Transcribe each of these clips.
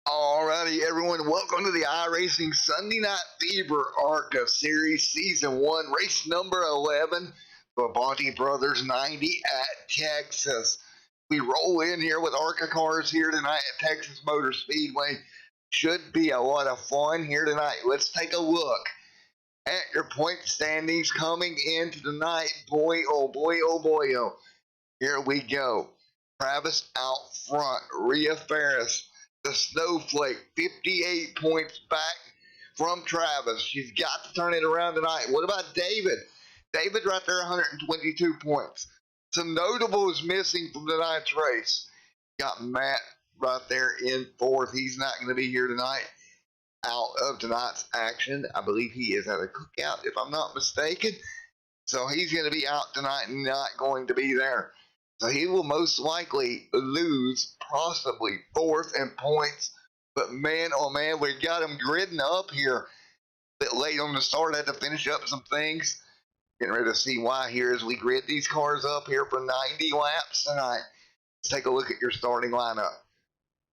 Alrighty, everyone, welcome to the iRacing Sunday Night Fever ARCA Series Season 1, race number 11, Labonte Brothers 90 at Texas. We roll in here with ARCA cars here tonight at Texas Motor Speedway. Should be a lot of fun here tonight. Let's take a look at your point standings coming into tonight. Boy, oh boy, oh boy, oh. Here we go. Travis out front, Rhea Ferris. The Snowflake, 58 points back from Travis. She's got to turn it around tonight. What about David? David right there, 122 points. Some notables missing from tonight's race. Got Matt right there in fourth. He's not going to be here tonight. Out of tonight's action. I believe he is at a cookout, if I'm not mistaken. So he's going to be out tonight and not going to be there. So he will most likely lose, possibly fourth in points. But man, oh man, we got him gridding up here. A bit late on the start, had to finish up some things. Getting ready to see why here as we grid these cars up here for 90 laps tonight. Let's take a look at your starting lineup.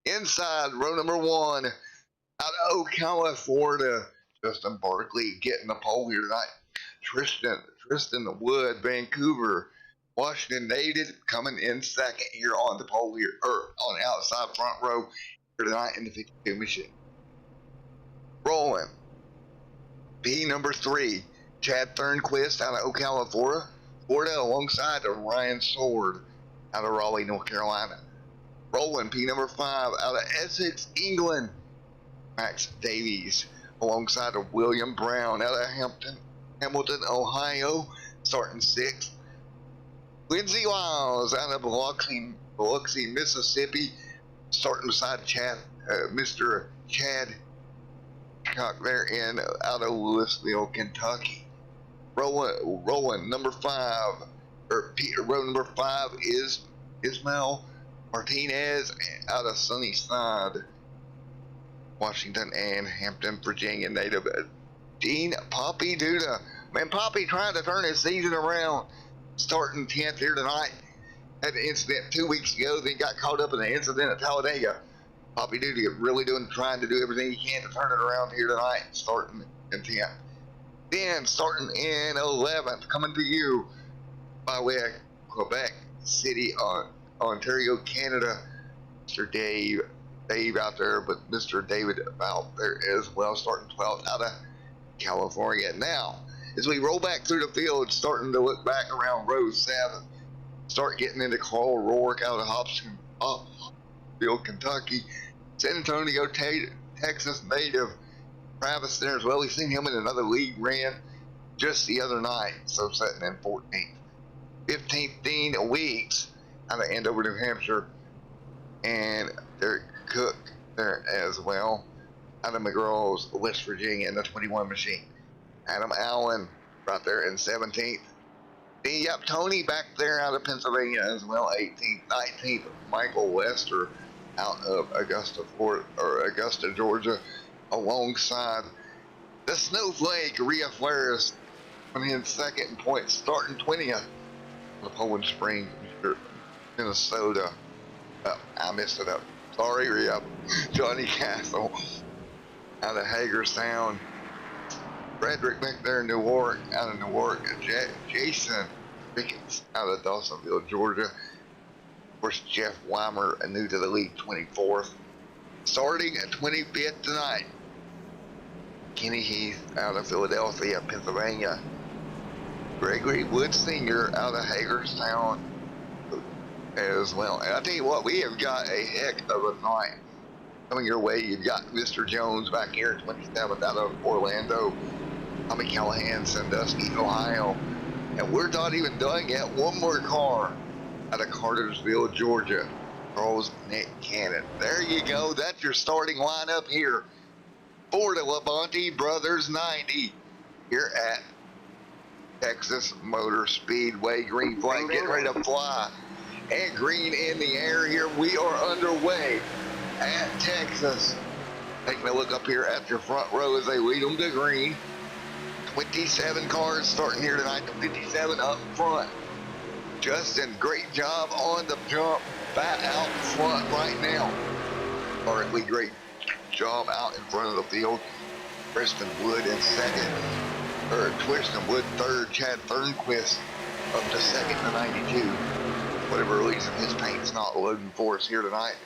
Inside, row number 1, out of Ocala, Florida, Justin Barkley getting the pole here tonight. Tristan Wood, Vancouver, Washington native, coming in second here on the pole here, or on the outside front row here tonight in the 52 machine. Rolling. P number 3, Chad Thornquist out of Ocala, Florida, alongside of Ryan Sword out of Raleigh, North Carolina. Rolling. P number 5, out of Essex, England, Max Davies, alongside of William Brown out of Hamilton, Ohio, starting 6th. Lindsey Wiles out of Biloxi, Mississippi, starting beside Mr. Chad Cock there out of Louisville, Kentucky. Rolling number 5, row number 5 is Ismael Martinez out of Sunnyside, Washington and Hampton, Virginia native Dean Poppy Duda. Man, Poppy trying to turn his season around. Starting 10th here tonight. Had an incident 2 weeks ago, then got caught up in an incident at Talladega. Poppy Duty really trying to do everything he can to turn it around here tonight, starting in 10th. Then starting in 11th, coming to you by way of Quebec City, Ontario, Canada, Mr. Dave out there, but Mr. David out there as well, starting 12th out of California. Now, as we roll back through the field, starting to look back around row 7, start getting into Carl Rourke out of Hopkinsville, Kentucky, San Antonio, Texas native Travis there as well. We've seen him in another league ran just the other night, so sitting in 14th. 15th, Dean Weeks out of Andover, New Hampshire, and Derek Cook there as well out of McGraw's, West Virginia, in the 21 machine. Adam Allen right there in 17th. Tony back there out of Pennsylvania as well, 18th. 19th, Michael Lester out of Augusta, Georgia, alongside the Snowflake, Rhea Ferris, coming in second in points, starting 20th. The Poland Springs, Minnesota. Oh, I messed it up. Sorry, Rhea. Johnny Castle out of Hagerstown. Frederick back there in Newark, out of Newark. Jason Ricketts out of Dawsonville, Georgia. Of course, Jeff Weimer, new to the league, 24th. Starting at 25th tonight, Kenny Heath out of Philadelphia, Pennsylvania. Gregory Wood Sr. out of Hagerstown as well. And I tell you what, we have got a heck of a night coming your way. You've got Mr. Jones back here at 27th out of Orlando. Tommy Callahan, Sandusky, Ohio. And we're not even done yet. One more car out of Cartersville, Georgia. Charles Nick Cannon. There you go. That's your starting lineup here for the Labonte Brothers 90 here at Texas Motor Speedway. Green flag getting ready to fly. And green in the air here. We are underway at Texas. Taking a look up here at your front row as they lead them to green. 27 cars starting here tonight. The 57 up front. Justin, great job on the jump. Bat out front right now. Hardly great job out in front of the field. Preston Wood in second. Third, Twiston Wood third. Chad Thornquist up to second to 92. Whatever reason, his paint's not loading for us here tonight.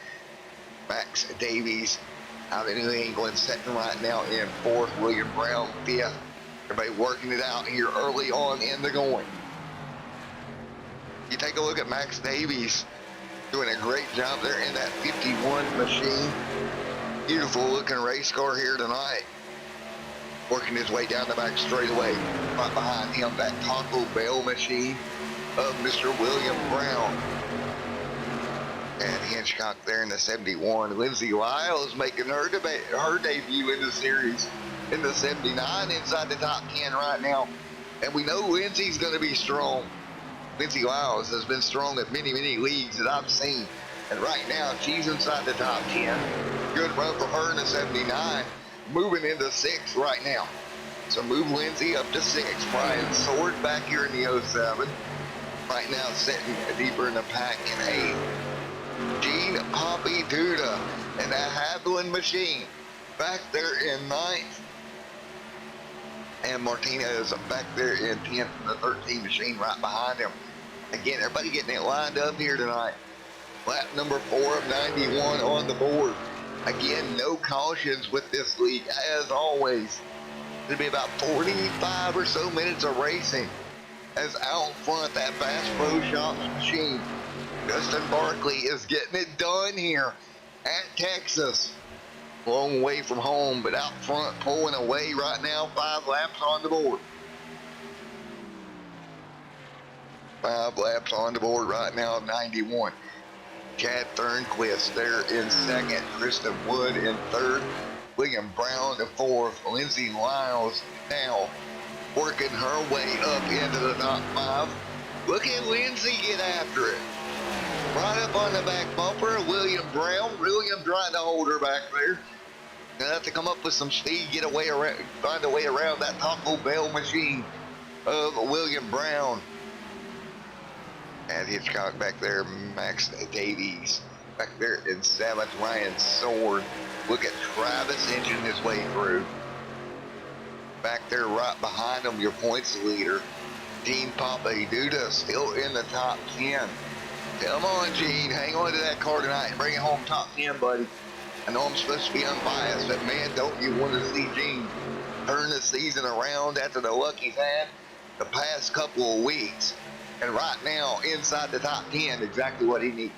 Max Davies out in New England, second right now in fourth. William Brown fifth. Everybody working it out here early on in the going. You take a look at Max Davies doing a great job there in that 51 machine. Beautiful looking race car here tonight. Working his way down the back straightaway. Right behind him, that Taco Bell machine of Mr. William Brown. And Hitchcock there in the 71. Lindsay Lyles making her debut in the series in the 79 inside the top 10 right now. And we know Lindsay's going to be strong. Lindsay Lyles has been strong at many leagues that I've seen. And right now, she's inside the top 10. Good run for her in the 79. Moving into 6th right now. So move Lindsay up to 6. Brian Sword back here in the 07. Right now sitting deeper in the pack in 8th. Gene Poppy Duda and that Haviland machine back there in 9th. And Martinez back there in 10th, the 13 machine right behind him. Again, everybody getting it lined up here tonight. Lap number 4 of 91 on the board. Again, no cautions with this league, as always. It'll be about 45 or so minutes of racing. As out front, that Bass Pro Shops machine, Justin Barkley is getting it done here at Texas. Long way from home, but out front, pulling away right now. 5 laps on the board. 5 laps on the board right now of 91. Chad Thornquist there in second. Kristen Wood in third. William Brown in fourth. Lindsay Lyles now working her way up into the top 5. Look at Lindsay get after it. Right up on the back bumper. William Brown. William trying to hold her back there. Gonna have to come up with some speed, get away around, find a way around that Taco Bell machine of William Brown. And Hitchcock back there, Max Davies back there in 7th, Ryan Sword. Look at Travis inching his way through. Back there right behind him, your points leader, Gene Poppy Duda, still in the top 10. Come on, Gene, hang on to that car tonight and bring it home top 10, buddy. I know I'm supposed to be unbiased, but man, don't you want to see Gene turn the season around after the luck he's had the past couple of weeks. And right now, inside the top 10, exactly what he needs.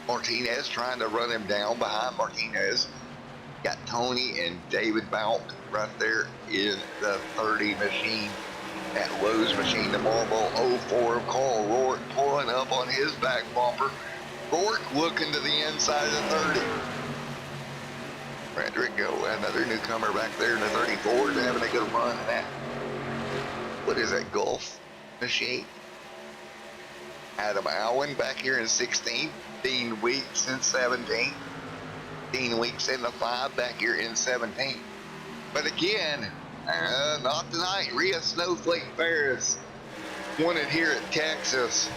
Martinez trying to run him down behind Martinez. Got Tony and David Bout right there in the 30 machine. That Lowe's machine, the Marlboro 04 of Carl Rourke pulling up on his back bumper. Rourke looking to the inside of the 30. Rodrigo, another newcomer back there in the 34, having a good run in that. What is that, Gulf machine? Adam Allen back here in 16. Dean Weeks in 17. Dean Weeks in the 5 back here in 17. But again, not tonight. Rhea Snowflake Ferris won it here at Texas.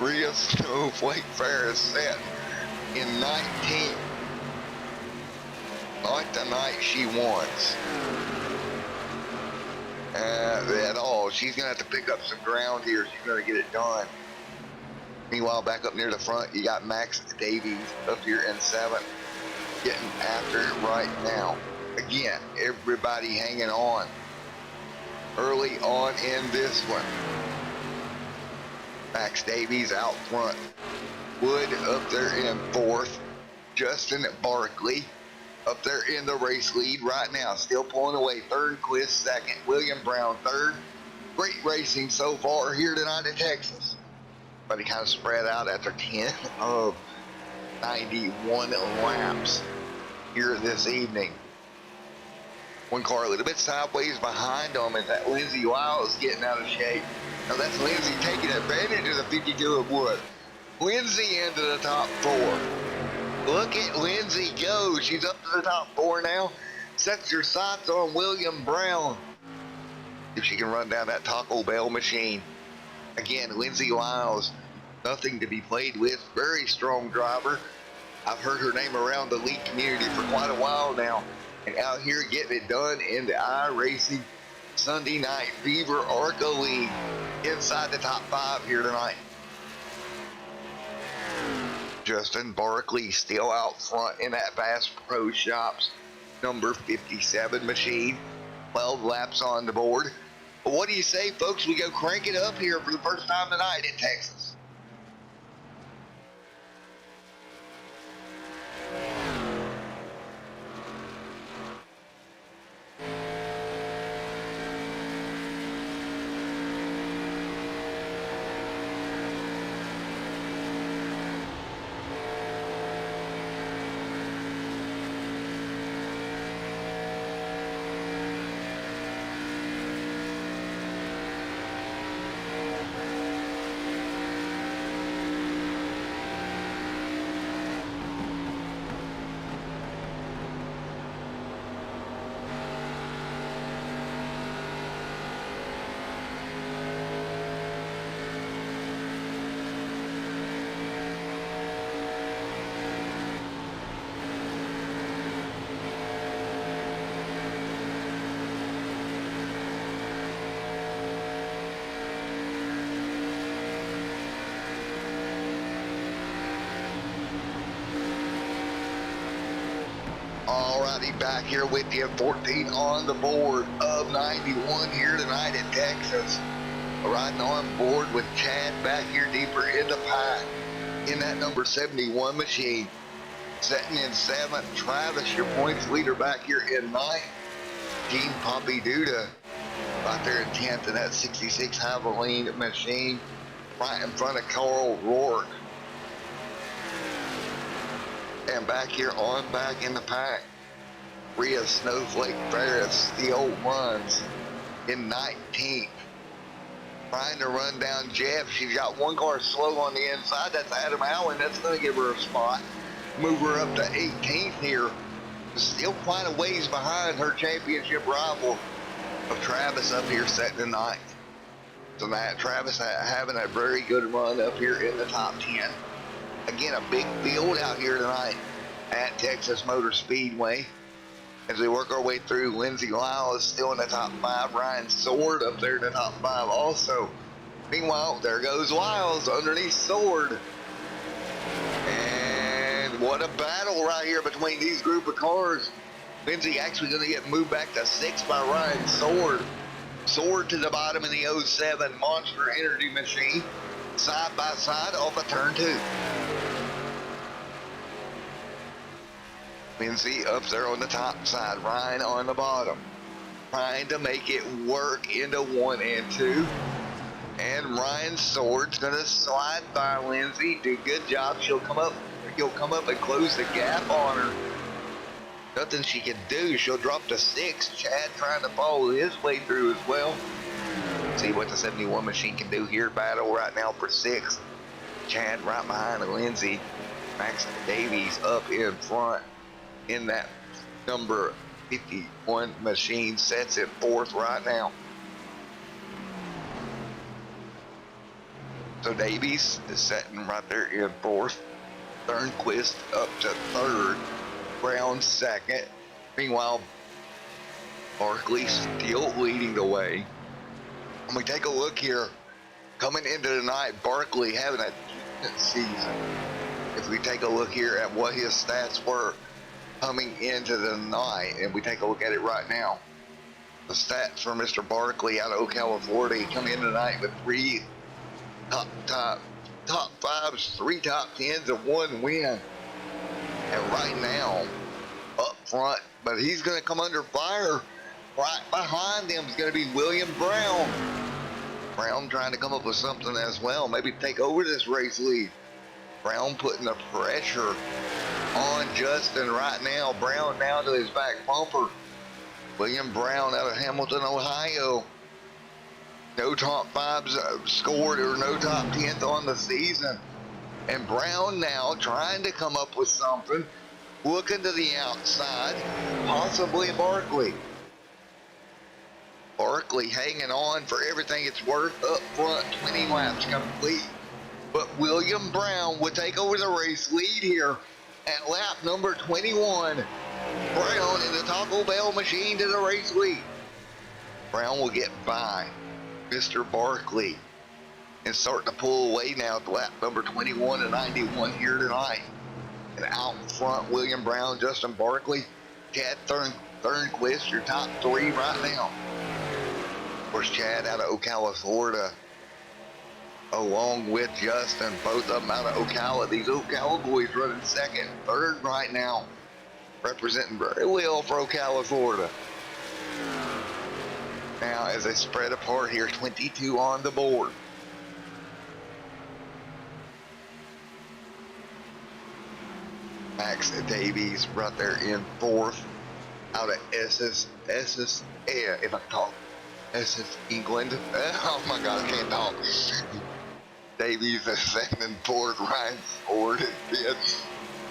Rhea Snowflake Ferris set in 19th. Not the night she wants. At all. She's going to have to pick up some ground here. She's going to get it done. Meanwhile, back up near the front, you got Max Davies up here in 7th. getting after it right now. Again, everybody hanging on early on in this one. Max Davies out front. Wood up there in fourth. Justin Barkley up there in the race lead right now, still pulling away. Turnquist second. William Brown third. Great racing so far here tonight at Texas. But he kind of spread out after 10 of 91 laps here this evening. One car a little bit sideways behind them is that Lindsey Wiles getting out of shape. Now that's Lindsey taking advantage of the 52 of Wood. Lindsey into the top four. Look at Lindsey go. She's up to the top four now. Sets her sights on William Brown. If she can run down that Taco Bell machine. Again, Lindsey Wiles, nothing to be played with. Very strong driver. I've heard her name around the league community for quite a while now. And out here getting it done in the iRacing Sunday Night Fever ARCA League. Inside the top five here tonight. Justin Barkley still out front in that Bass Pro Shops number 57 machine. 12 laps on the board. But what do you say, folks? We go crank it up here for the first time tonight in Texas. Alrighty, back here with you. 14 on the board of 91 here tonight in Texas. Riding on board with Chad back here deeper in the pack in that number 71 machine. Setting in seventh, Travis, your points leader back here in ninth. Gene Pompey Duda right there in 10th in that 66 Havoline machine. Right in front of Carl Rourke. And back here on back in the pack, Rhea Snowflake Ferris still runs in 19th. Trying to run down Jeff. She's got one car slow on the inside. That's Adam Allen. That's going to give her a spot. Move her up to 18th here. Still quite a ways behind her championship rival of Travis up here setting the ninth. So Matt Travis having a very good run up here in the top 10. Again, a big field out here tonight at Texas Motor Speedway. As we work our way through, Lindsey Lyle is still in the top five. Ryan Sword up there in the top five also. Meanwhile, there goes Lyles underneath Sword. And what a battle right here between these group of cars. Lindsey actually going to get moved back to sixth by Ryan Sword. Sword to the bottom in the 07 Monster Energy machine. Side by side off of turn two. Lindsey up there on the top side, Ryan on the bottom. Trying to make it work into 1 and 2. And Ryan Sword's gonna slide by Lindsey. Do a good job. He'll come up and close the gap on her. Nothing she can do. She'll drop to 6. Chad trying to follow his way through as well. See what the 71 machine can do here. Battle right now for 6th. Chad right behind Lindsey. Max Davies up in front in that number 51 machine. Sets it 4th right now. So Davies is sitting right there in 4th. Turnquist up to 3rd. Brown 2nd. Meanwhile, Barkley still leading the way. When we take a look here, coming into the night, Barkley having a decent season. If we take a look here at what his stats were, coming into the night, and we take a look at it right now. The stats for Mr. Barkley out of Ocala, Florida. He come in tonight with 3 top fives, 3 top 10s, and 1 win. And right now, up front, but he's going to come under fire. Right behind him is going to be William Brown. Brown trying to come up with something as well, maybe take over this race lead. Brown putting the pressure on Justin right now. Brown down to his back bumper. William Brown out of Hamilton, Ohio. No top 5s scored or no top 10s on the season. And Brown now trying to come up with something. Looking to the outside, possibly Barkley. Barkley hanging on for everything it's worth up front, 20 laps complete. But William Brown would take over the race lead here at lap number 21. Brown in the Taco Bell machine to the race lead. Brown will get by Mr. Barkley and starting to pull away now at lap number 21 and 91 here tonight. And out in front, William Brown, Justin Barkley, Chad Thornquist, your top 3 right now. Of course, Chad out of Ocala, Florida, along with Justin, both of them out of Ocala. These Ocala boys running second, third right now, representing very well for Ocala, Florida. Now, as they spread apart here, 22 on the board. Max Davies right there in 4th, out of SS, if I can talk, SS England. Oh my God, I can't talk. Davies is 2nd and 4th, Ryan Ford is 5th.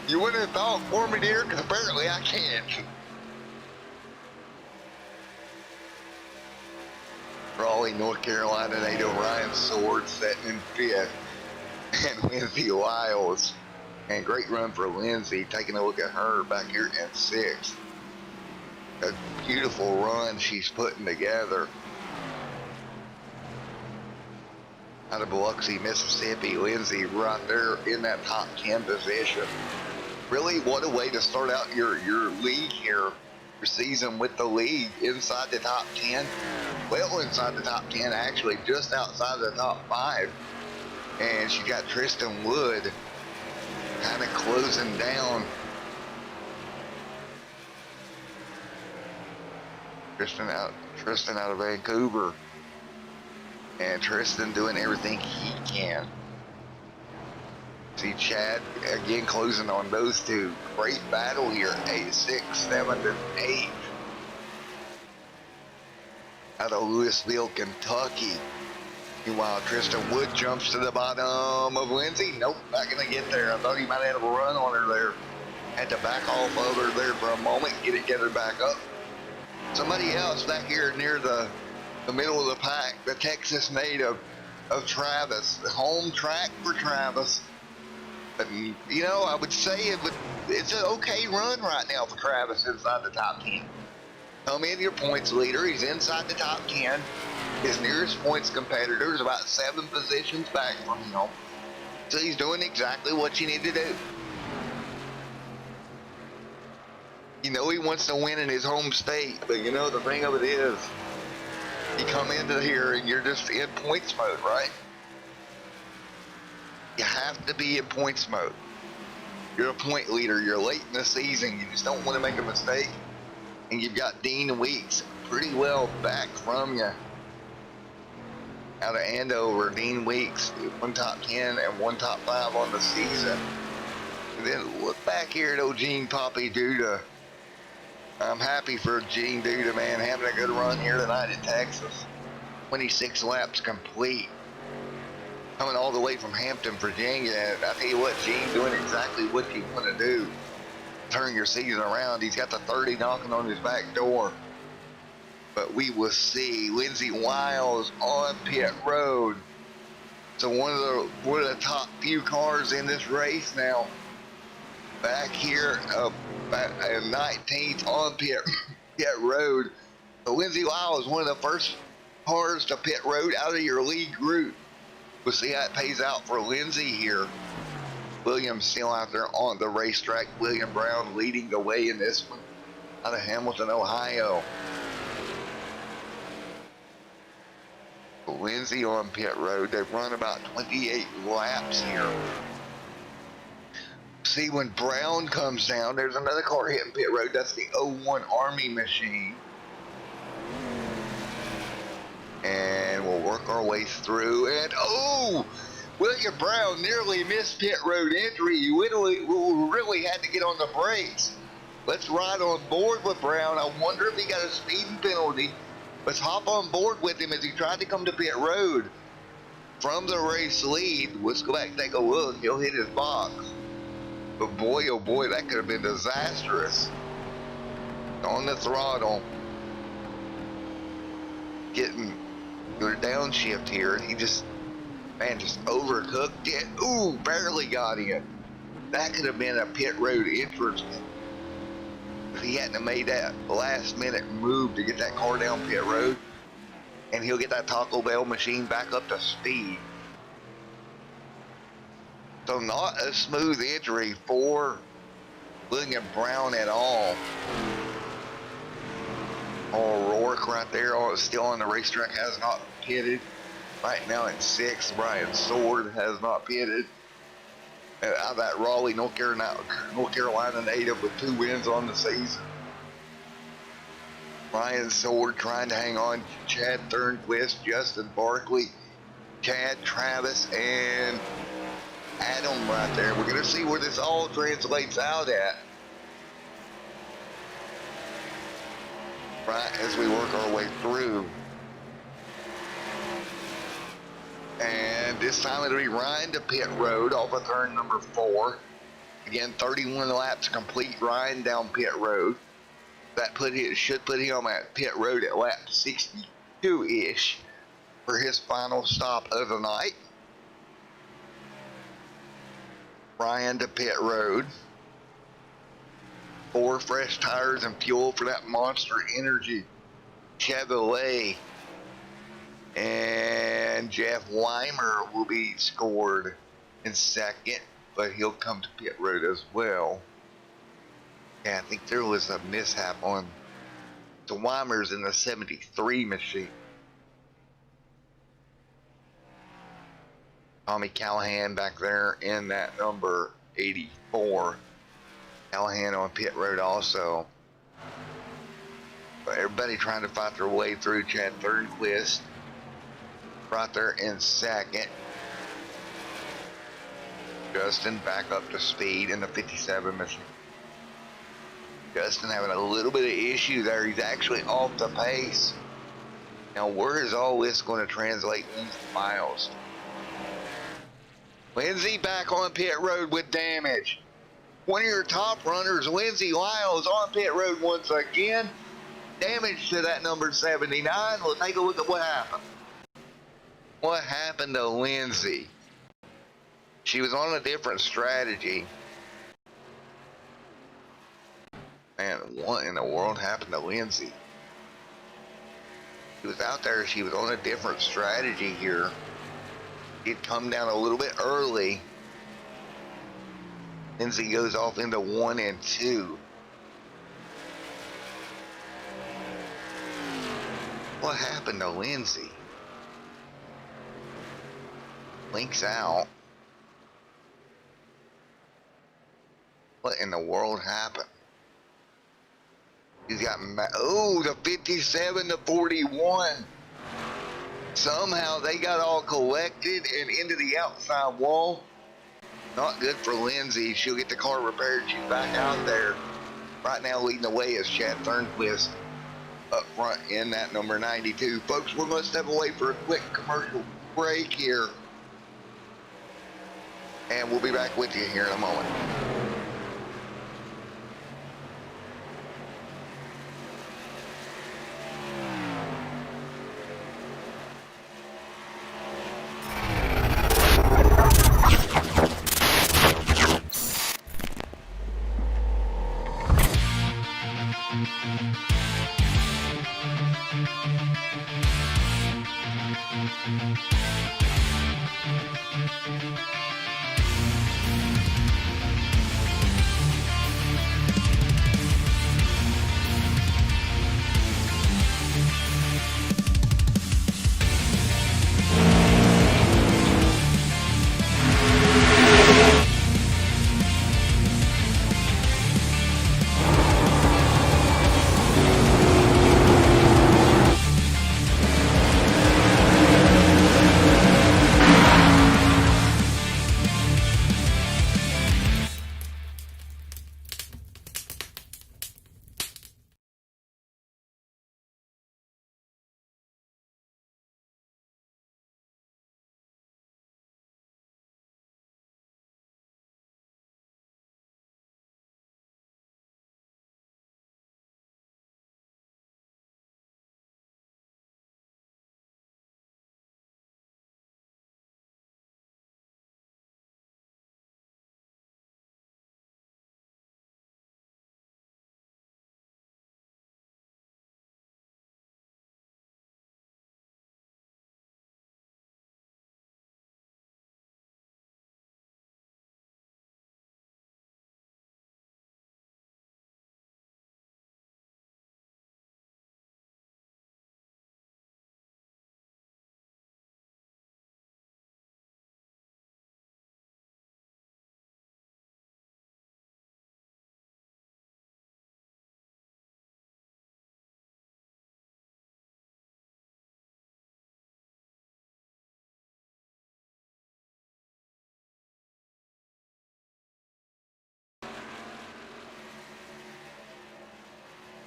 You wouldn't have thought for me, dear, because apparently I can't. Raleigh, North Carolina native Ryan Sword setting in 5th. And Lindsay Lyles. And great run for Lindsay, taking a look at her back here in 6th. A beautiful run she's putting together. Out of Biloxi, Mississippi, Lindsay right there in that top 10 position. Really, what a way to start out your league here, your season with the league inside the top 10. Well, inside the top 10, actually, just outside the top 5. And she got Tristan Wood kind of closing down. Tristan out of Vancouver. And Tristan doing everything he can. See Chad again closing on those 2. Great battle here. 8, 6, 7, and 8. Out of Louisville, Kentucky. Meanwhile, Tristan Wood jumps to the bottom of Lindsay. Nope, not going to get there. I thought he might have a run on her there. Had to back off of her there for a moment, get her back up. Somebody else back here near the middle of the pack, the Texas native of Travis. The home track for Travis. But, you know, I would say it's an okay run right now for Travis inside the top 10. Come in your points leader. He's inside the top 10. His nearest points competitor is about 7 positions back from him. So he's doing exactly what you need to do. You know he wants to win in his home state, but you know the thing of it is, you come into here and you're just in points mode, right? You have to be in points mode. You're a point leader. You're late in the season. You just don't want to make a mistake. And you've got Dean Weeks pretty well back from you. Out of Andover, Dean Weeks, 1 top 10 and 1 top 5 on the season. And then look back here at old Gene Poppy Duda. I'm happy for Gene Duda, man, having a good run here tonight in Texas. 26 laps complete. Coming all the way from Hampton, Virginia. And I tell you what, Gene doing exactly what you want to do. Turn your season around. He's got the 30 knocking on his back door. But we will see. Lindsay Wiles on pit road. So one of the top few cars in this race now. Back here, 19th on pit road. So Lindsay Wiles is one of the first cars to pit road out of your league group. We'll see how it pays out for Lindsay here. Williams still out there on the racetrack. William Brown leading the way in this one out of Hamilton, Ohio. Lindsay on pit road. They've run about 28 laps here. See, when Brown comes down, there's another car hitting pit road. That's the 01 Army machine. And we'll work our way through. And oh, William Brown nearly missed pit road entry. You really had to get on the brakes. Let's ride on board with Brown. I wonder if he got a speeding penalty. Let's hop on board with him as he tried to come to pit road from the race lead. Let's go back and take a look. He'll hit his box. But boy, oh boy, that could have been disastrous. On the throttle. Getting the downshift here. And he just, man, just overcooked it. Ooh, barely got in. That could have been a pit road entrance. If he hadn't have made that last minute move to get that car down pit road, and he'll get that Taco Bell machine back up to speed. So not a smooth entry for William Brown at all. O'Rourke right there, still on the racetrack, has not pitted. Right now in 6th, Brian Sword has not pitted. Out of that Raleigh, North Carolina native with 2 wins on the season. Brian Sword trying to hang on. Chad Thornquist, Justin Barkley, Chad Travis, and Adam right there. We're going to see where this all translates out at. Right as we work our way through. And this time it'll be Ryan to pit road off of turn number 4. Again, 31 laps complete. Ryan down pit road. That should put him at pit road at lap 62-ish for his final stop of the night. Ryan to pit road. 4 fresh tires and fuel for that Monster Energy Chevrolet. And Jeff Weimer will be scored in 2nd, but he'll come to pit road as well. Yeah, I think there was a mishap on the Weimers in the 73 machine. Tommy Callahan back there in that number 84. Callahan on pit road also. But everybody trying to fight their way through. Chad Thornquist right there in 2nd. Justin back up to speed in the 57 machine. Justin having a little bit of issue there. He's actually off the pace. Now, where is all this going to translate into miles? Lindsay back on pit road with damage. One of your top runners, Lindsay Lyles, on pit road once again. Damage to that number 79. We'll take a look at what happened. What happened to Lindsay? She was on a different strategy. Man, what in the world happened to Lindsay? She was out there, she was on a different strategy here. She'd come down a little bit early. Lindsay goes off into 1 and 2. What happened to Lindsay? Links out. What in the world happened? He's got, oh, the 57 to 41. Somehow they got all collected and into the outside wall. Not good for Lindsay. She'll get the car repaired. She's back out there. Right now leading the way is Chad Thornquist up front in that number 92. Folks, we must step away for a quick commercial break here. And we'll be back with you here in a moment.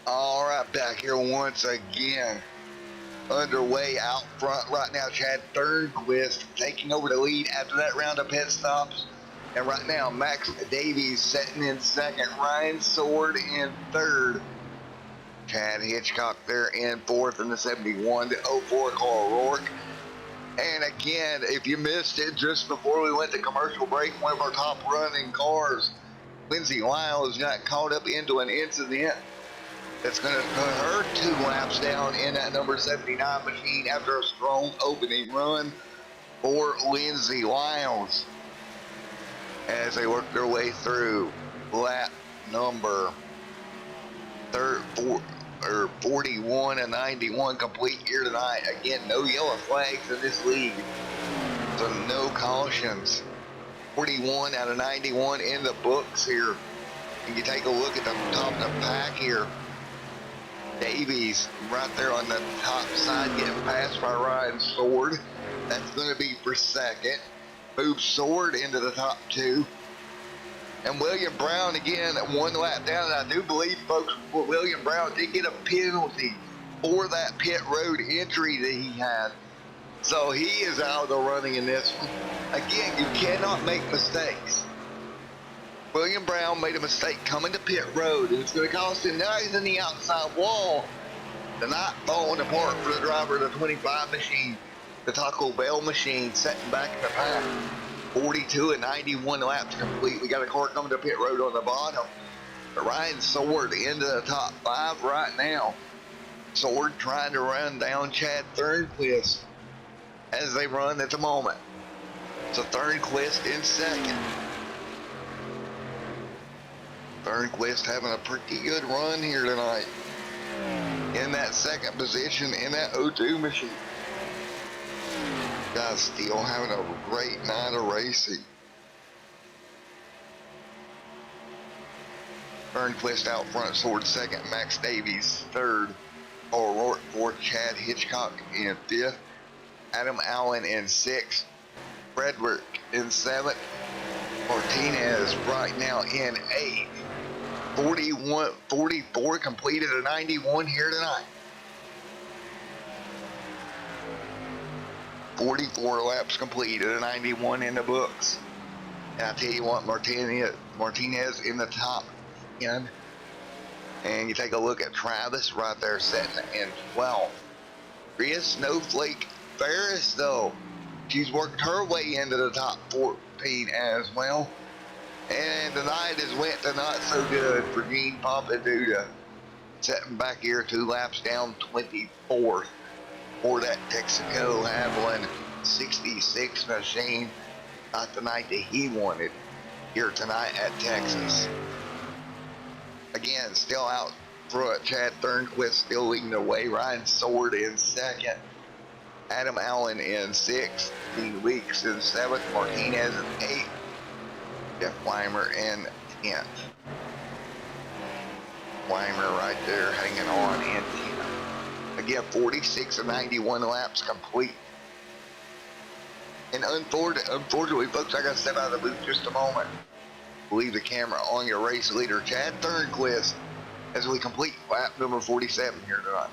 All right, back here once again. Underway out front right now, Chad Thornquist taking over the lead after that round of pit stops. And right now, Max Davies setting in second, Ryan Sword in third. Chad Hitchcock there in fourth in the 71 to 04 Carl Rourke. And again, if you missed it just before we went to commercial break, one of our top running cars, Lindsay Lyles, got caught up into an incident that's going to put her 2 laps down in that number 79 machine after a strong opening run for Lindsay Lyles as they work their way through lap number 41 and 91 complete here tonight. Again, no yellow flags in this league, so no cautions. 41 out of 91 in the books here. And you take a look at the top of the pack here. Davies right there on the top side getting passed by Ryan Sword. That's going to be for second. Moves Sword into the top 2. And William Brown again 1 lap down. And I do believe, folks, William Brown did get a penalty for that pit road entry that he had. So he is out of the running in this one. Again, you cannot make mistakes. William Brown made a mistake coming to pit road, and it's going to cost him. Now he's in the outside wall. The night falling apart for the driver of the 25 machine, the Taco Bell machine, setting back in the pack. 42 and 91 laps complete. We got a car coming to pit road on the bottom. But Ryan Sword into the top 5 right now. Sword trying to run down Chad Thornquist as they run at the moment. So Thornquist in second. Thornquist having a pretty good run here tonight. In that second position in that O2 machine. Guys still having a great night of racing. Thornquist out front, Sword second, Max Davies third, Carl Rourke fourth, Chad Hitchcock in fifth, Adam Allen in sixth, Frederick in seventh, Martinez right now in eighth. 44 completed a 91 here tonight. 44 laps completed a 91 in the books. And I tell you what, Martinez in the top 10. And you take a look at Travis right there sitting in 12th. Rhea Snowflake Ferris though, she's worked her way into the top 14 as well. And the night has went to not so good for Gene Papaduda. Sitting back here 2 laps down, 24th for that Texaco Haviland 66 machine. Not the night that he wanted here tonight at Texas. Again, still out front, Chad Thornquist still leading the way. Ryan Sword in second. Adam Allen in sixth. Dean Weeks in seventh. Martinez in eighth. Jeff Weimer in 10th. Weimer right there hanging on in 10th. Again, 46 and 91 laps complete. And unfortunately, folks, I got to step out of the booth just a moment. Leave the camera on your race leader, Chad Thornquist, as we complete lap number 47 here tonight.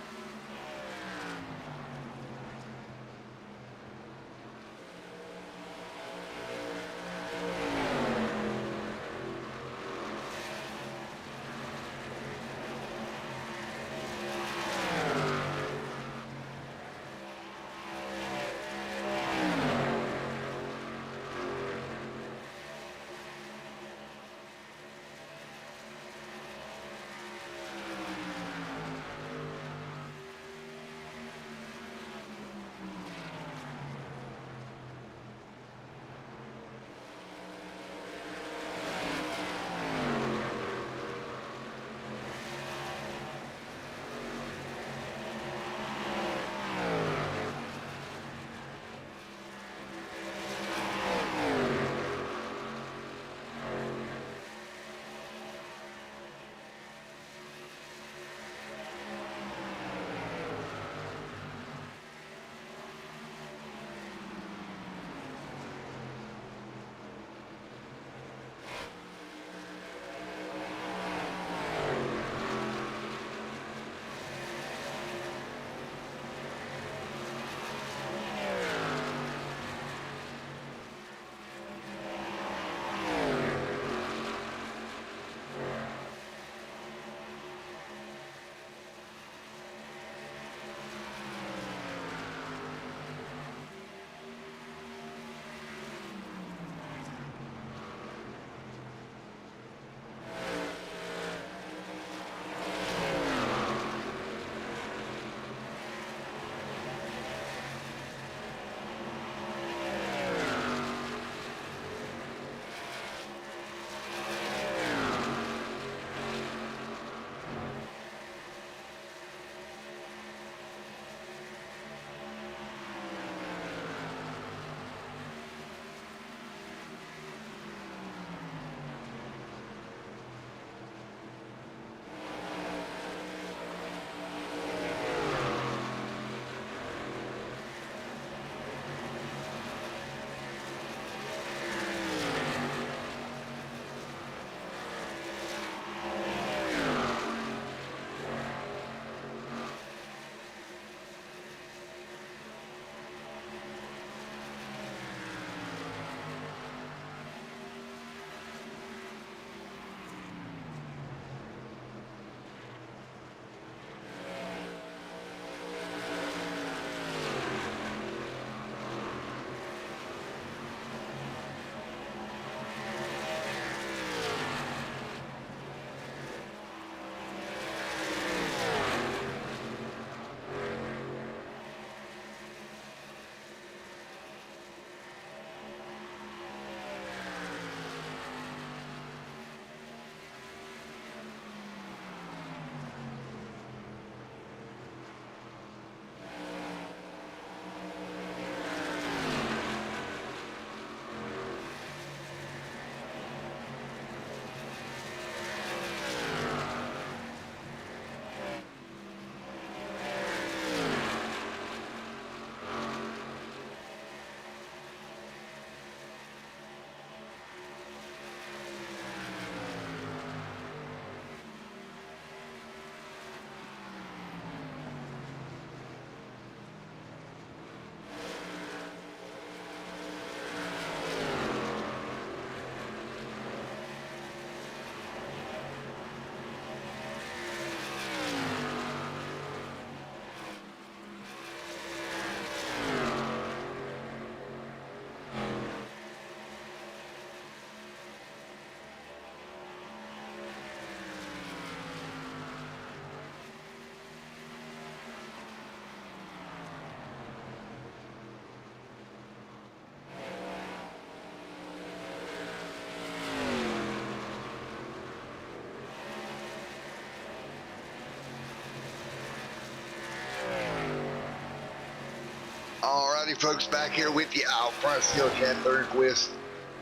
Howdy folks, back here with you out front, still Chad Thornquist,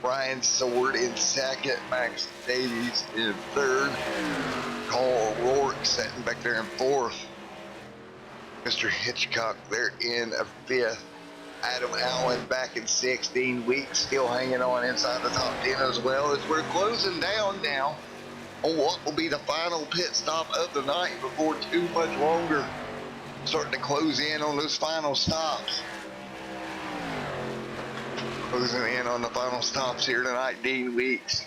Ryan Sword in second, Max Davies in third, Carl Rourke sitting back there in fourth, Mr. Hitchcock there in fifth, Adam Allen back in 16 weeks, still hanging on inside the top 10 as well, as we're closing down now on what will be the final pit stop of the night before too much longer. Starting to close in on those final stops. Closing in on the final stops here tonight. Dean Weeks,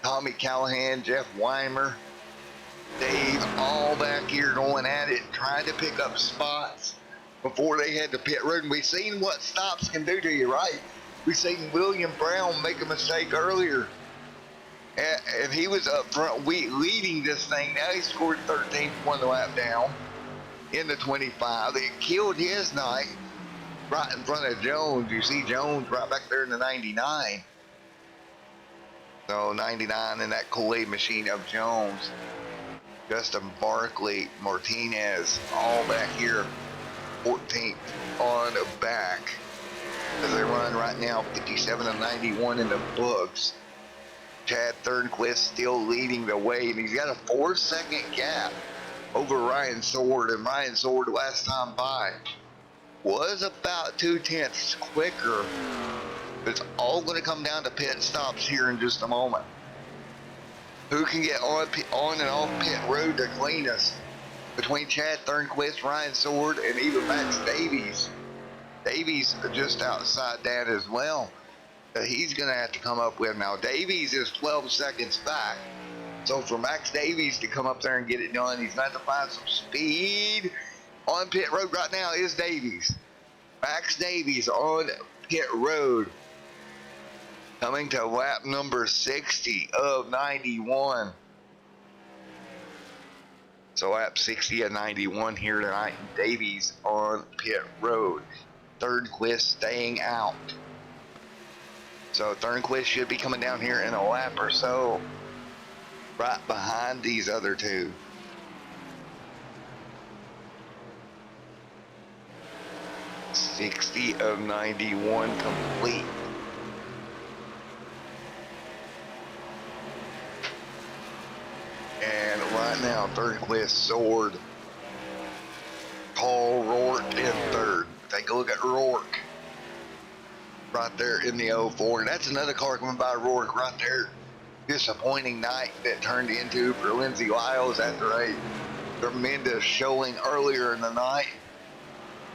Tommy Callahan, Jeff Weimer, Dave, all back here going at it, trying to pick up spots before they head to pit road. And we've seen what stops can do to you, right? We've seen William Brown make a mistake earlier, and he was up front leading this thing. Now he scored 13th, one lap down in the 25. It killed his night right in front of Jones. You see Jones right back there in the 99. So 99 in that Kool-Aid machine of Jones. Justin Barkley, Martinez, all back here, 14th on the back. As they run right now, 57 and 91 in the books. Chad Thornquist still leading the way, and he's got a 4-second gap over Ryan Sword, and Ryan Sword last time by was about 2/10 quicker. It's all going to come down to pit stops here in just a moment. Who can get on and off pit road the cleanest between Chad Thornquist, Ryan Sword, and even Max Davies. Davies just outside that as well. He's going to have to come up with. Now Davies is 12 seconds back. So for Max Davies to come up there and get it done, he's got to find some speed. On pit road right now is Davies. Max Davies on pit road. Coming to lap number 60 of 91. So lap 60 of 91 here tonight. Davies on pit road. Thornquist staying out. So Thornquist should be coming down here in a lap or so, right behind these other two. $60 of 91 complete. And right now, Thornquist, Sword, Carl Rourke in third. Take a look at Rourke right there in the 04. And that's another car coming by Rourke right there. Disappointing night that turned into for Lindsay Lyles after a tremendous showing earlier in the night.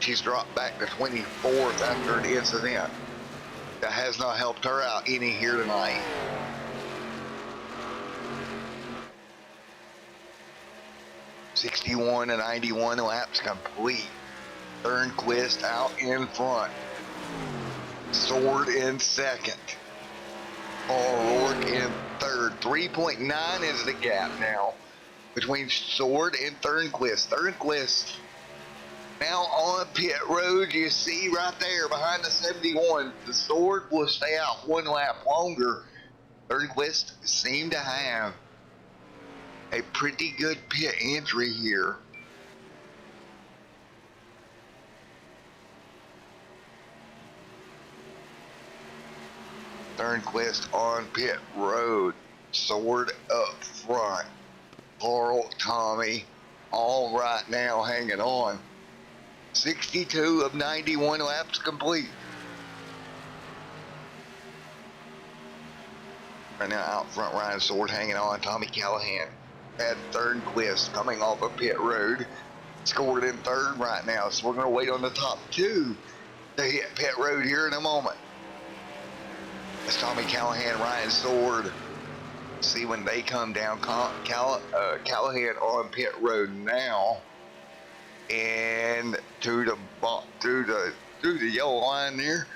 She's dropped back to 24th after the incident. That has not helped her out any here tonight. $61 and 91 laps complete. Thornquist out in front. Sword in second. Rourke in third. 3.9 is the gap now between Sword and Thornquist. Thornquist now on pit road. You see right there behind the 71. The Sword will stay out one lap longer. Thornquist seemed to have a pretty good pit entry here. Thornquist on pit road. Sword up front. Carl, Tommy, all right now hanging on. 62 of 91 laps complete. Right now out front, Ryan Sword hanging on. Tommy Callahan had Thornquist coming off of pit road. Scored in third right now, so we're going to wait on the top two to hit pit road here in a moment. It's Tommy Callahan, Ryan Sword. See when they come down. Callahan on pit road now, and through the yellow line there,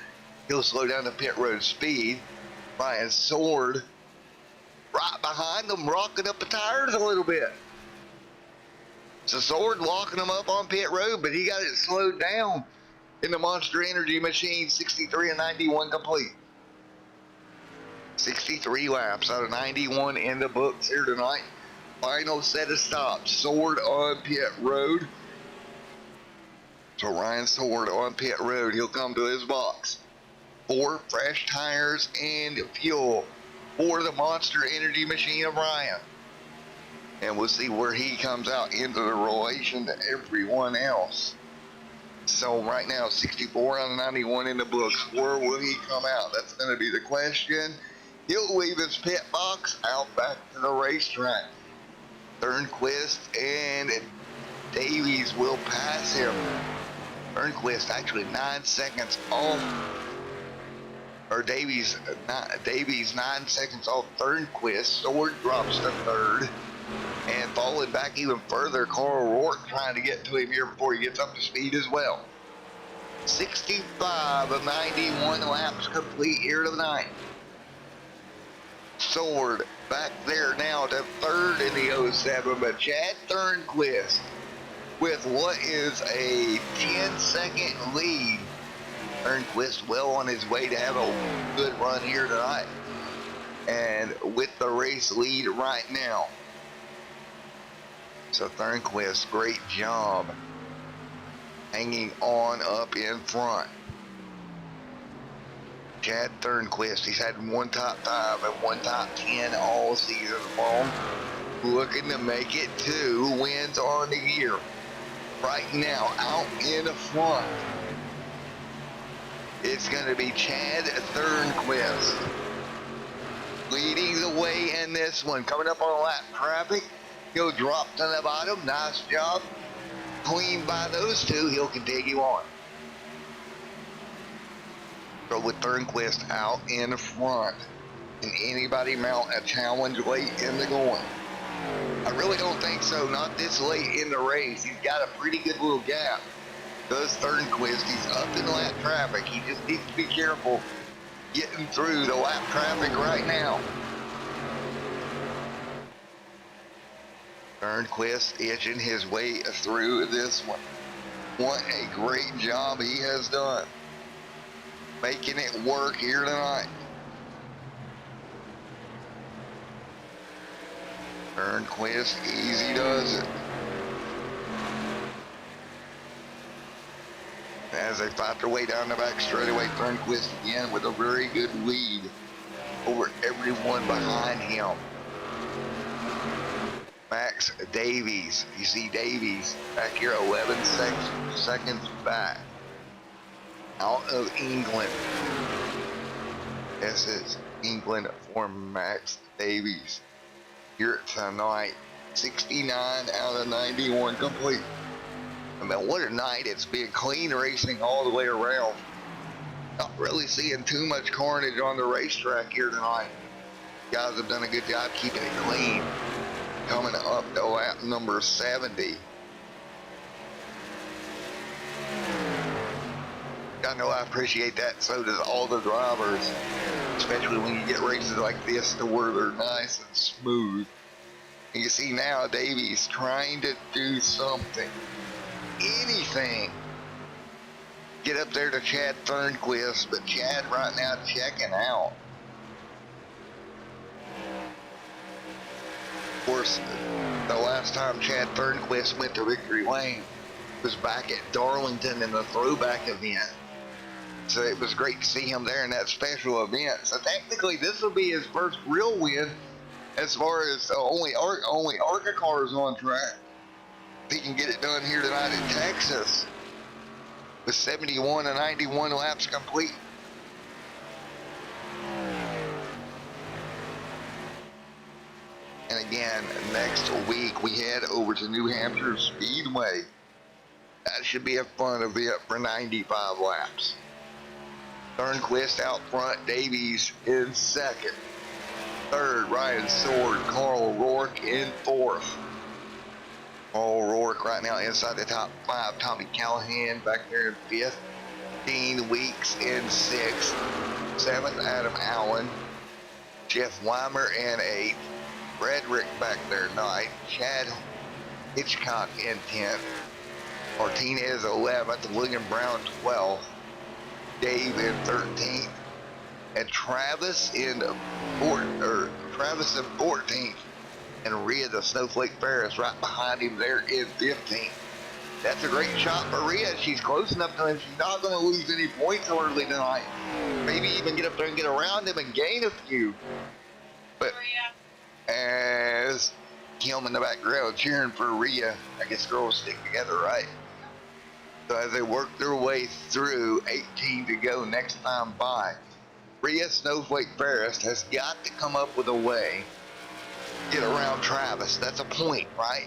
he'll slow down to pit road speed. Ryan Sword right behind them, rocking up the tires a little bit. So Sword locking them up on pit road, but he got it slowed down in the Monster Energy machine. 63 and 91 complete. 63 laps out of 91 in the books here tonight. Final set of stops. Sword on pit road. So Ryan Sword on pit road. He'll come to his box. 4 fresh tires and fuel for the Monster Energy machine of Ryan. And we'll see where he comes out into the relation to everyone else. So right now, 64 out of 91 in the books. Where will he come out? That's going to be the question. He'll leave his pit box out back to the racetrack. Turnquist and Davies will pass him. Turnquist actually 9 seconds off. Or Davies 9 seconds off Turnquist. Sword drops to third. And falling back even further, Carl Rourke trying to get to him here before he gets up to speed as well. 65 of 91 laps complete here tonight. Sword back there now to third in the 07, but Chad Turnquist with what is a 10-second lead. Turnquist well on his way to have a good run here tonight. And with the race lead right now. So Turnquist, great job hanging on up in front. Chad Turnquist, he's had 1 top 5 and 1 top 10 all season long. Looking to make it 2 wins on the year. Right now, out in the front, it's going to be Chad Turnquist leading the way in this one. Coming up on lap traffic. He'll drop to the bottom. Nice job. Clean by those two. He'll continue on. So with Turnquist out in the front, can anybody mount a challenge late in the going? I really don't think so. Not this late in the race. He's got a pretty good little gap. Does Turnquist. He's up in lap traffic. He just needs to be careful getting through the lap traffic right now. Turnquist itching his way through this one. What a great job he has done. Making it work here tonight. Turnquist, easy does it. As they fight their way down the back straightaway, Turnquist again with a very good lead over everyone behind him. Max Davies, you see Davies back here 11 seconds back. Out of England. This is England for Max Davies. Here tonight, 69 out of 91 complete. I mean, what a night. It's been clean racing all the way around. Not really seeing too much carnage on the racetrack here tonight. Guys have done a good job keeping it clean. Coming up to lap number 70. I know I appreciate that, so does all the drivers, especially when you get races like this to where they're nice and smooth. And you see now Davies trying to do something, anything, get up there to Chad Turnquist, but Chad right now checking out. Of course, the last time Chad Turnquist went to victory lane was back at Darlington in the throwback event. So it was great to see him there in that special event. So technically this will be his first real win as far as only ARCA cars on track. If he can get it done here tonight in Texas with 71 and 91 laps complete. And again, next week we head over to New Hampshire Speedway. That should be a fun event for 95 laps. Turnquist out front, Davies in second. Third, Ryan Sword, Carl Rourke in fourth. Carl Rourke right now inside the top 5. Tommy Callahan back there in fifth. Dean Weeks in sixth. Seventh, Adam Allen. Jeff Weimer in eighth. Frederick back there ninth. Chad Hitchcock in 10th. Martinez 11th. William Brown 12th. Dave in 13th, and Travis in 14th, and Rhea the Snowflake Ferris right behind him there in 15th. That's a great shot for Rhea. She's close enough to him. She's not going to lose any points early tonight. Maybe even get up there and get around him and gain a few. But as Kim in the background cheering for Rhea, I guess girls stick together, right? So as they work their way through 18 to go next time by, Rhea Snowflake Ferris has got to come up with a way to get around Travis. That's a point, right?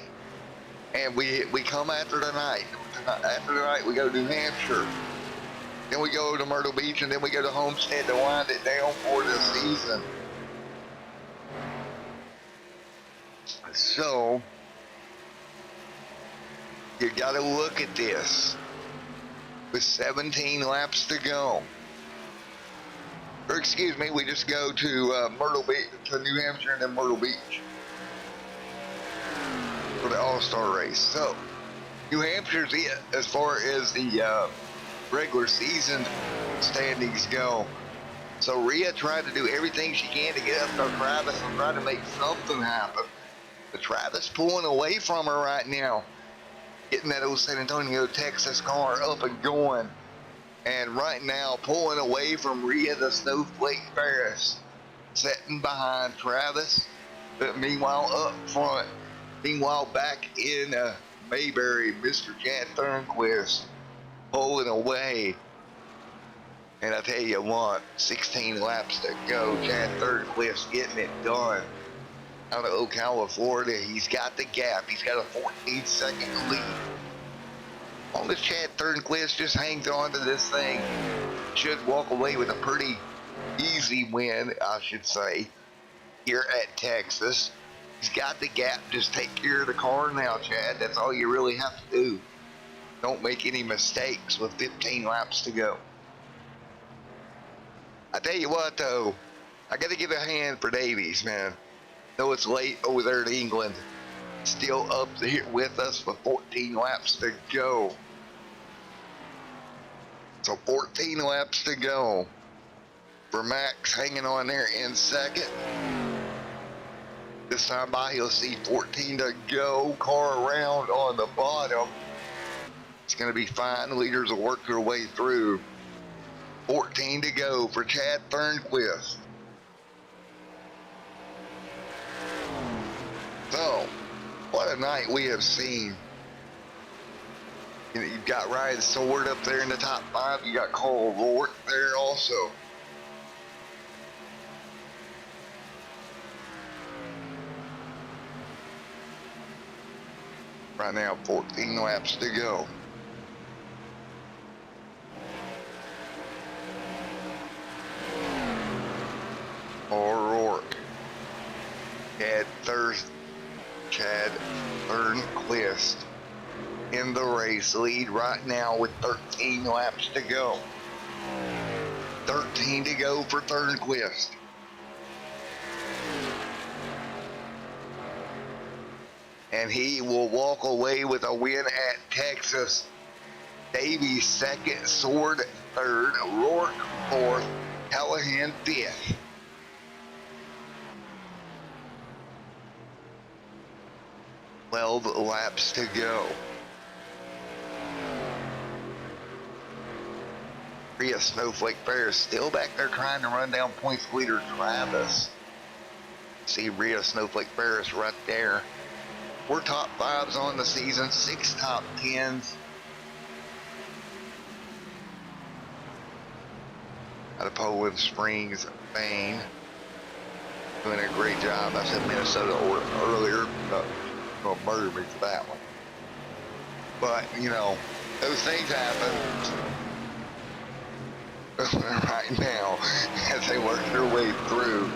And we come after tonight. After tonight, we go to New Hampshire. Then we go to Myrtle Beach, and then we go to Homestead to wind it down for the season. So, you got to look at this. With 17 laps to go. Or excuse me, we just go to Myrtle Beach, to New Hampshire, and then Myrtle Beach for the All-Star race. So, New Hampshire's it as far as the regular season standings go. So Rhea tried to do everything she can to get up to Travis and try to make something happen. But Travis pulling away from her right now, getting that old San Antonio, Texas car up and going. And right now, pulling away from Rhea the Snowflake Ferris, sitting behind Travis. But meanwhile, up front, back in Mayberry, Mr. Chad Thornquist pulling away. And I tell you what, 16 laps to go. Chad Thornquist getting it done. Out of Ocala, Florida, he's got the gap. He's got a 14-second lead. As long as Chad Thornquist just hangs on to this thing, should walk away with a pretty easy win, I should say, here at Texas. He's got the gap. Just take care of the car now, Chad. That's all you really have to do. Don't make any mistakes with 15 laps to go. I tell you what, though, I got to give a hand for Davies, man. Though it's late over there in England, still up here with us with 14 laps to go. So 14 laps to go for Max, hanging on there in second. This time by, he'll see 14 to go. Car around on the bottom. It's going to be fine. Leaders will work their way through. 14 to go for Chad Thornquist. So, what a night we have seen. You know, you've got Ryan Sword up there in the top 5. You got Cole Rourke there also. Right now, 14 laps to go. O'Rourke. Chad Thornquist in the race lead right now with 13 laps to go. 13 to go for Thornquist. And he will walk away with a win at Texas. Davies second, Sword third, Rourke fourth, Callahan fifth. Laps to go. Rhea Snowflake Ferris still back there trying to run down points leader Travis. See Rhea Snowflake Ferris right there. 4 top 5s on the season, 6 top 10s. Out of Poland Springs, Maine. Doing a great job. I said Minnesota earlier. Gonna murder me for that one. But, you know, those things happen right now as they work their way through.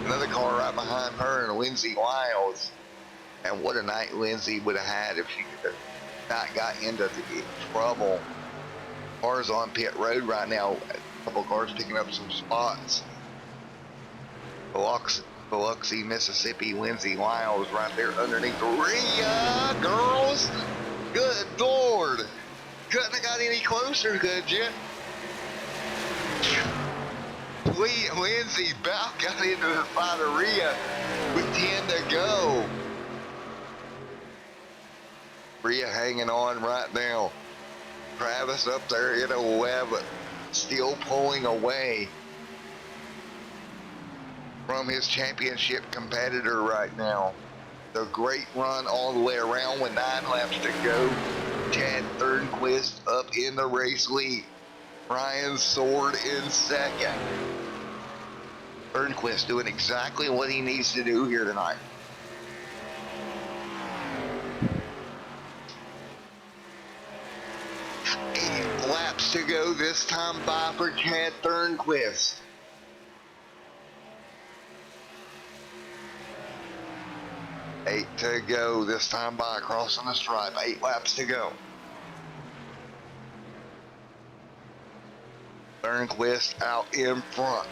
Another car right behind her and Lindsay Wiles. And what a night Lindsay would have had if she could have not got into the trouble. Cars on pit road right now. A couple cars picking up some spots. Biloxi, Mississippi, Lindsay Wiles right there underneath Rhea, girls. Good Lord. Couldn't have got any closer, could you? Lindsay about got into the fight of Rhea with 10 to go. Rhea hanging on right now. Travis up there in 11th, still pulling away from his championship competitor right now. The great run all the way around with 9 laps to go. Chad Thornquist up in the race lead. Ryan Sword in second. Thornquist doing exactly what he needs to do here tonight. Laps to go this time by for Chad Thornquist. Eight to go this time by, crossing the stripe. 8 laps to go. Thornquist out in front.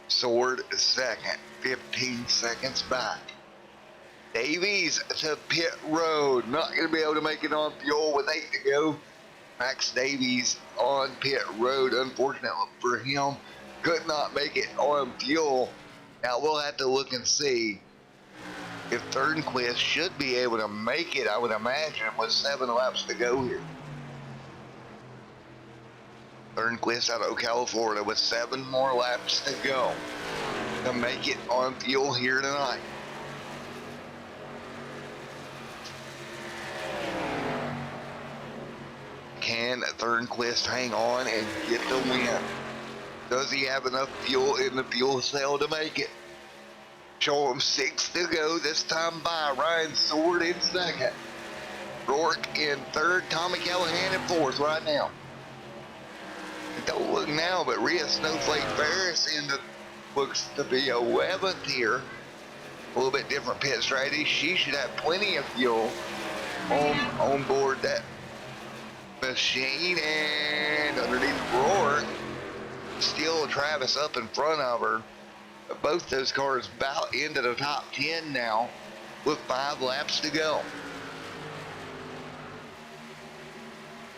Sword second, 15 seconds back. Davies to pit road. Not going to be able to make it on fuel with 8 to go. Max Davies on pit road. Unfortunately for him, could not make it on fuel. Now we'll have to look and see if Thornquist should be able to make it, I would imagine, with 7 laps to go here. Thornquist out of Ocala, Florida, with 7 more laps to go to make it on fuel here tonight. Can Thornquist hang on and get the win? Does he have enough fuel in the fuel cell to make it? Show him 6 to go this time by. Ryan Sword in second. Rourke in third. Tommy Callahan in fourth right now. Don't look now, but Rhea Snowflake Ferris looks to be 11th here. A little bit different pit strategy. She should have plenty of fuel on board that machine. And underneath Rourke, still Travis up in front of her. Both those cars about into the top 10 now with 5 laps to go.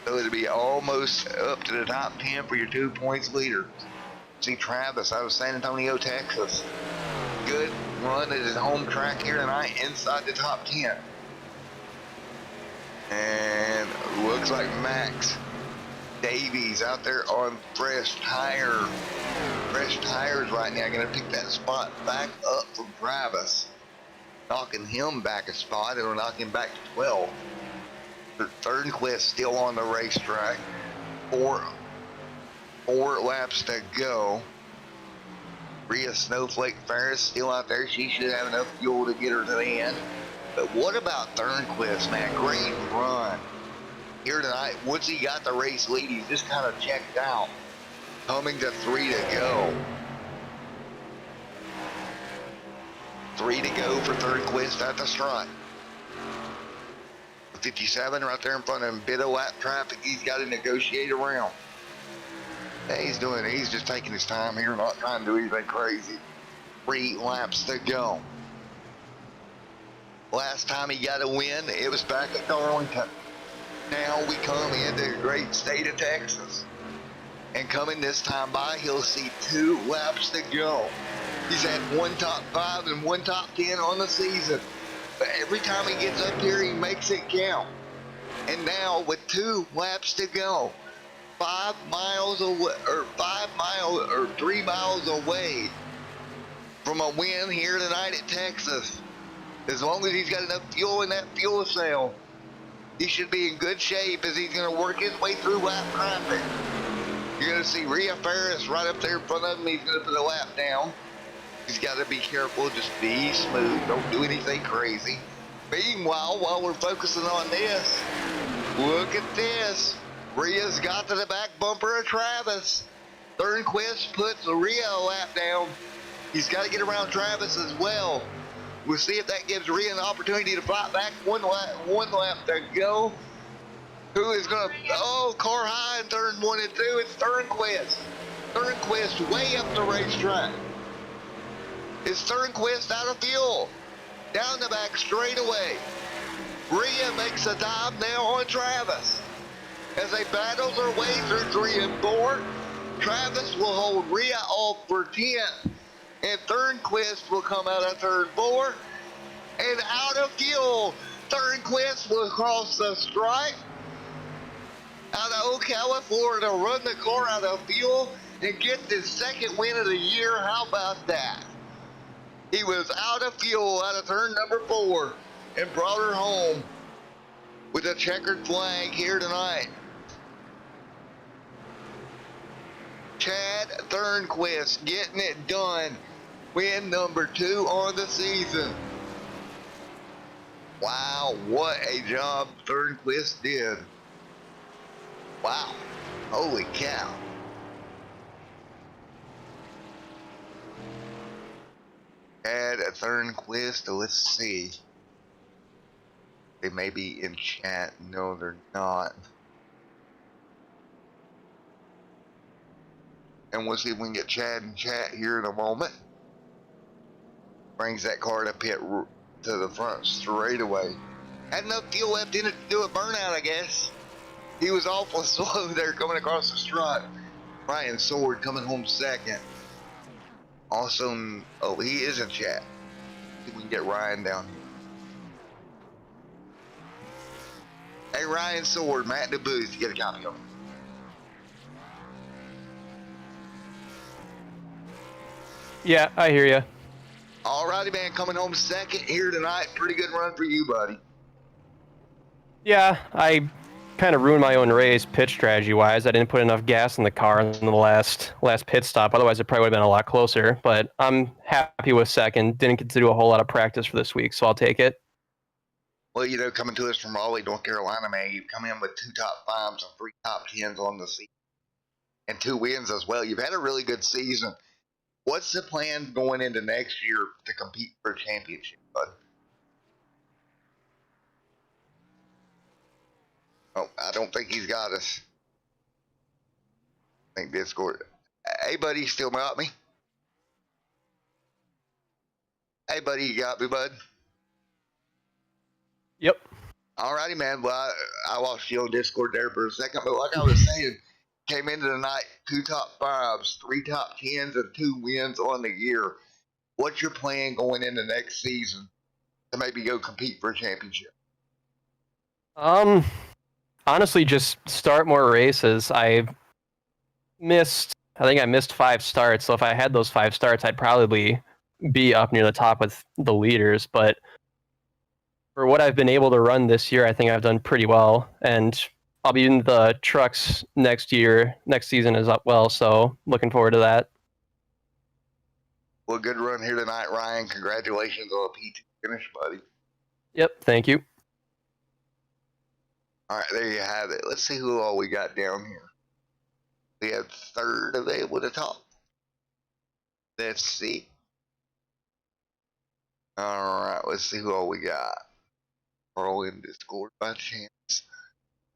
So it'll be almost up to the top 10 for your 2 points leader. See Travis out of San Antonio, Texas. Good run at his home track here tonight inside the top 10. And looks like Max Davies out there on fresh tires right now. Gonna pick that spot back up from Travis, knocking him back a spot. It'll knock him back to 12. The Thornquist still on the racetrack. Four laps to go. Rhea Snowflake Ferris still out there. She should have enough fuel to get her to the end. But what about Thornquist, man? Great run here tonight. Once he got the race lead, he just kind of checked out. Coming to 3 to go. 3 to go for Thornquist at the stripe. 57 right there in front of him. Bit of lap traffic he's got to negotiate around. He's just taking his time here, not trying to do anything crazy. 3 laps to go. Last time he got a win, it was back at Darlington. Now we come into the great state of Texas. And coming this time by, he'll see 2 laps to go. He's had 1 top 5 and 1 top 10 on the season. But every time he gets up here, he makes it count. And now with 2 laps to go, 5 miles away, or 3 miles away from a win here tonight at Texas. As long as he's got enough fuel in that fuel cell, he should be in good shape as he's going to work his way through lap traffic. You're going to see Rhea Ferris right up there in front of him. He's going to put a lap down. He's got to be careful. Just be smooth. Don't do anything crazy. Meanwhile, while we're focusing on this, look at this. Rhea's got to the back bumper of Travis. Thornquist puts Rhea a lap down. He's got to get around Travis as well. We'll see if that gives Rhea an opportunity to fight back. One lap to go. Who is going to... Oh, car high in turn 1 and 2. It's Thornquist. Thornquist way up the racetrack. It's Thornquist out of fuel. Down the back straightaway. Rhea makes a dive now on Travis. As they battle their way through 3 and 4, Travis will hold Rhea off for 10th. And Thornquist will come out of turn 4 And out of fuel, Turnquist will cross the stripe out of Ocala, Florida, run the car out of fuel and get the second win of the year. How about that? He was out of fuel out of turn number 4 and brought her home with a checkered flag here tonight. Chad Turnquist getting it done. Win number 2 on the season. Wow, what a job Turnquist did. Wow, holy cow. Chad Turnquist, let's see. They may be in chat. No, they're not. And we'll see if we can get Chad in chat here in a moment. Brings that car to pit to the front straight away. Had enough fuel left in it to do a burnout, I guess. He was awful slow there coming across the stripe. Ryan Sword coming home second. Also, oh, he is in chat. See if we can get Ryan down here. Hey, Ryan Sword, Matt in the booth, get a copy of him. Yeah, I hear you. Alrighty, man, coming home second here tonight. Pretty good run for you, buddy. Yeah, I kind of ruined my own race pit strategy-wise. I didn't put enough gas in the car in the last pit stop. Otherwise, it probably would have been a lot closer. But I'm happy with second. Didn't get to do a whole lot of practice for this week, so I'll take it. Well, you know, coming to us from Raleigh, North Carolina, man, you've come in with 2 top 5s and 3 top 10s on the season. And 2 wins as well. You've had a really good season. What's the plan going into next year to compete for a championship, bud? Oh, I don't think he's got us. I think Discord. Hey, buddy, you still got me? Hey, buddy, you got me, bud? Yep. Alrighty, man. Well, I lost you on Discord there for a second, but like I was saying, came into the night 2 top 5s, 3 top 10s, and 2 wins on the year. What's your plan going into next season to maybe go compete for a championship? Honestly, just start more races. I think I missed 5 starts, so if I had those 5 starts, I'd probably be up near the top with the leaders, but for what I've been able to run this year, I think I've done pretty well, and I'll be in the trucks next season as well, so looking forward to that. Well, good run here tonight, Ryan. Congratulations on a P2 finish, buddy. Yep, thank you. All right, there you have it. Let's see who all we got down here. We have 3rd available to talk. Let's see. All right, let's see who all we got. Carl in Discord by chance.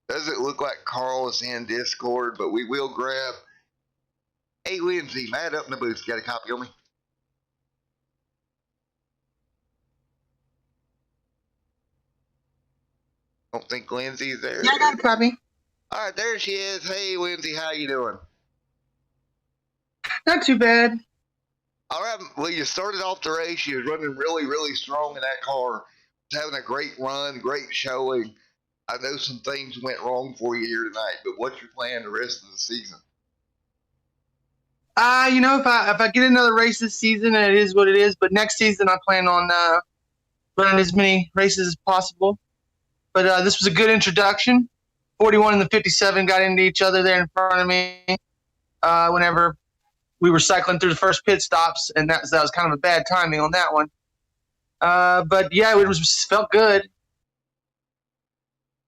Doesn't look like Carl is in Discord, but we will grab. Hey, Lindsay, Matt up in the booth. You got a copy of me? Don't think Lindsay's there. Yeah, I got a copy. All right, there she is. Hey, Lindsay, how you doing? Not too bad. All right, well, you started off the race. You was running really, really strong in that car. Was having a great run, great showing. I know some things went wrong for you here tonight, but what's your plan the rest of the season? You know, if I get another race this season, and it is what it is. But next season, I plan on running as many races as possible. But this was a good introduction. 41 and the 57 got into each other there in front of me whenever we were cycling through the first pit stops, and that was kind of a bad timing on that one. But yeah, it felt good.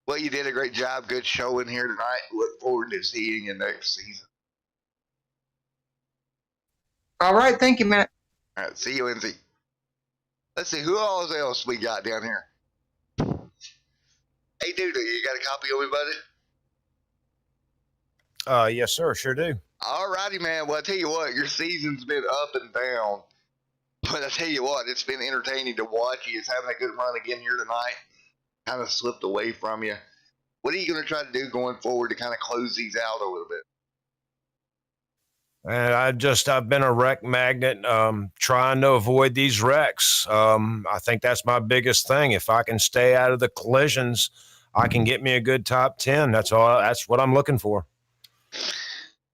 Well, you did a great job. Good showing here tonight. Look forward to seeing you next season. All right, thank you, Matt. All right, see you, Lindsay. Let's see who else we got down here. Hey, dude, you got a copy of me, buddy? Yes, sir. Sure do. All righty, man. Well, I tell you what, your season's been up and down. But I tell you what, it's been entertaining to watch you. It's having a good run again here tonight. Kind of slipped away from you. What are you going to try to do going forward to kind of close these out a little bit? And I've been a wreck magnet, trying to avoid these wrecks. I think that's my biggest thing. If I can stay out of the collisions, I can get me a good top 10. That's what I'm looking for.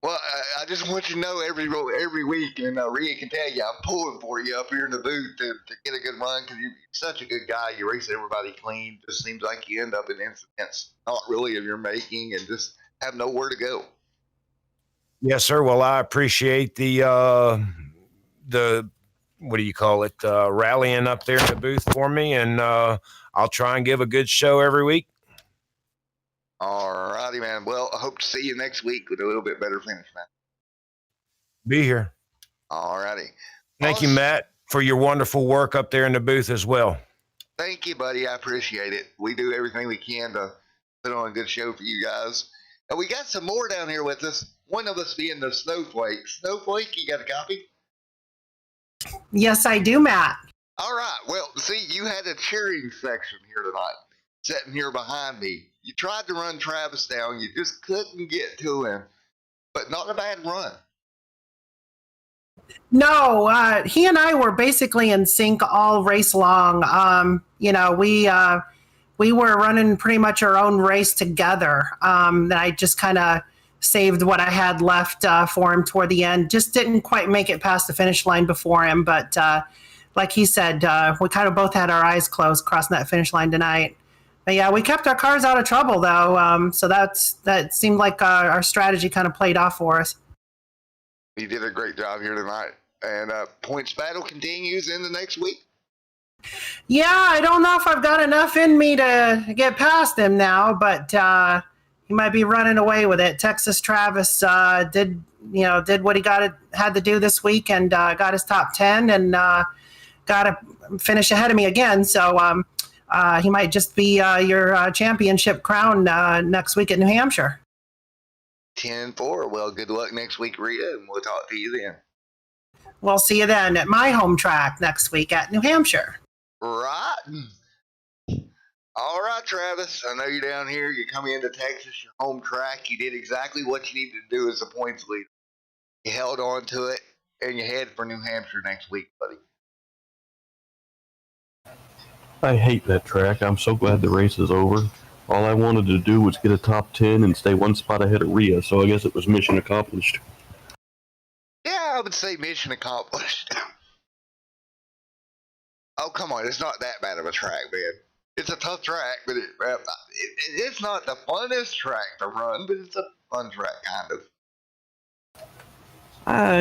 Well, I just want you to know every week, and Rhea can tell you, I'm pulling for you up here in the booth to get a good run because you're such a good guy. You race everybody clean. Just seems like you end up in incidents not really of your making and just have nowhere to go. Yes, sir. Well, I appreciate the what do you call it, rallying up there in the booth for me, and I'll try and give a good show every week. All righty, man. Well, I hope to see you next week with a little bit better finish, man. Be here. All righty. Thank you, Matt, for your wonderful work up there in the booth as well. Thank you, buddy. I appreciate it. We do everything we can to put on a good show for you guys. And we got some more down here with us. One of us being the Snowflake. Snowflake, you got a copy? Yes, I do, Matt. All right. Well, see, you had a cheering section here tonight, sitting here behind me. You tried to run Travis down. You just couldn't get to him. But not a bad run. No, he and I were basically in sync all race long. We were running pretty much our own race together. I just kind of saved what I had left for him toward the end. Just didn't quite make it past the finish line before him. But like he said, we kind of both had our eyes closed crossing that finish line tonight. But yeah, we kept our cars out of trouble though. So that seemed like our strategy kind of played off for us. You did a great job here tonight. And points battle continues in the next week. Yeah, I don't know if I've got enough in me to get past him now, but he might be running away with it. Texas Travis did what he had to do this week and got his top 10 and got to finish ahead of me again. So he might just be your championship crown next week at New Hampshire. 10-4. Well, good luck next week, Rita, and we'll talk to you then. We'll see you then at my home track next week at New Hampshire. Right. All right, Travis. I know you're down here. You're coming into Texas, your home track. You did exactly what you needed to do as a points leader. You held on to it, and you head for New Hampshire next week, buddy. I hate that track. I'm so glad the race is over. All I wanted to do was get a top 10 and stay one spot ahead of Rhea, so I guess it was mission accomplished. Yeah, I would say mission accomplished. Oh, come on. It's not that bad of a track, man. It's a tough track, but it's not the funnest track to run, but it's a fun track, kind of.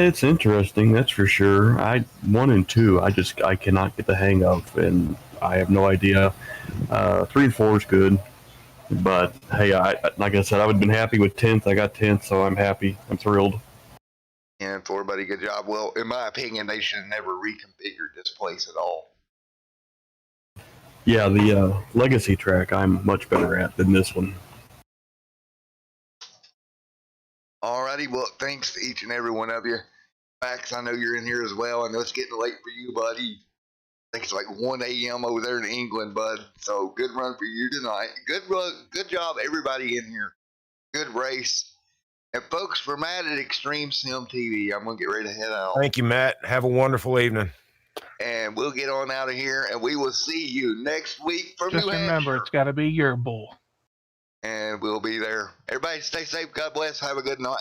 It's interesting, that's for sure. 1 and 2, I cannot get the hang of, and I have no idea. 3 and 4 is good, but hey, like I said, I would have been happy with 10th. I got 10th, so I'm happy. I'm thrilled. And for buddy, good job. Well, in my opinion, they should have never reconfigured this place at all. Yeah, the Legacy track I'm much better at than this one. Alrighty, well, thanks to each and every one of you. Max, I know you're in here as well. I know it's getting late for you, buddy. I think it's like 1 a.m. over there in England, bud. So good run for you tonight. Good run, good job, everybody in here. Good race. And folks, for Matt at Extreme Sim TV, I'm going to get ready to head out. Thank you, Matt. Have a wonderful evening. And we'll get on out of here, and we will see you next week from New Hampshire. Just remember, it's got to be your bull. And we'll be there. Everybody stay safe. God bless. Have a good night.